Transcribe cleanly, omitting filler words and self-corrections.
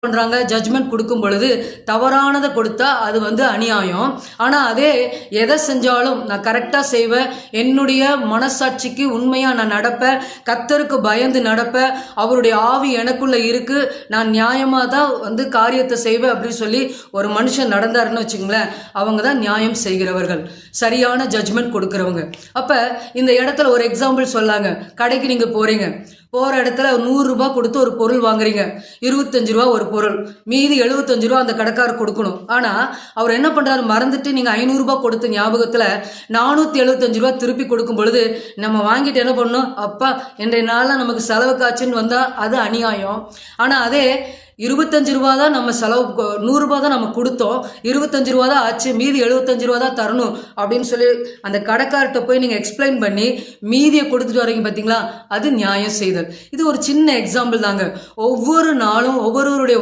பண்றாங்க ஜட்ஜ்மெண்ட் கொடுக்கும் பொழுது தவறானதை கொடுத்தா அது அநியாயம். ஆனால் அதே எதை செஞ்சாலும் நான் கரெக்டாக செய்வேன், என்னுடைய மனசாட்சிக்கு உண்மையாக நான் நடப்பேன், கர்த்தருக்கு பயந்து நடப்பேன், அவருடைய ஆவி எனக்குள்ளே இருக்கு, நான் நியாயமாக தான் காரியத்தை செய்வேன் அப்படின்னு சொல்லி ஒரு மனுஷன் நடந்தாருன்னு வச்சுங்களேன், அவங்க தான் நியாயம் செய்கிறவர்கள், சரியான ஜட்ஜ்மெண்ட் கொடுக்குறவங்க. அப்போ இந்த இடத்துல ஒரு எக்ஸாம்பிள் சொல்லாங்க. கடைக்கு நீங்கள் போகிற இடத்துல 100 ரூபாய் கொடுத்து ஒரு பொருள் வாங்குறீங்க, 25 ரூபா ஒரு பொருள், மீதி 75 ரூபா அந்த கடைக்காரர் கொடுக்கணும். ஆனால் அவர் என்ன பண்ணுறாரு, மறந்துட்டு நீங்கள் 500 ரூபாய் கொடுத்த ஞாபகத்தில் 475 ரூபா திருப்பி கொடுக்கும் பொழுது நம்ம வாங்கிட்டு என்ன பண்ணணும், அப்பா இன்றைய நாளில் நமக்கு செலவு காய்ச்சின்னு வந்தால் அது அநியாயம். ஆனால் அதே 25 ரூபா தான் நம்ம செலவு, 100 ரூபா தான் நம்ம கொடுத்தோம், 25 ரூபா தான் ஆச்சு, மீதி 75 ரூபா தான் தரணும் அப்படின்னு சொல்லி அந்த கடைக்கார்ட்ட போய் நீங்கள் எக்ஸ்பிளைன் பண்ணி மீதியை கொடுத்துட்டு வரீங்க பார்த்தீங்களா, அது நியாயம் செய்தல். இது ஒரு சின்ன எக்ஸாம்பிள் தாங்க. ஒவ்வொரு நாளும் ஒவ்வொருவருடைய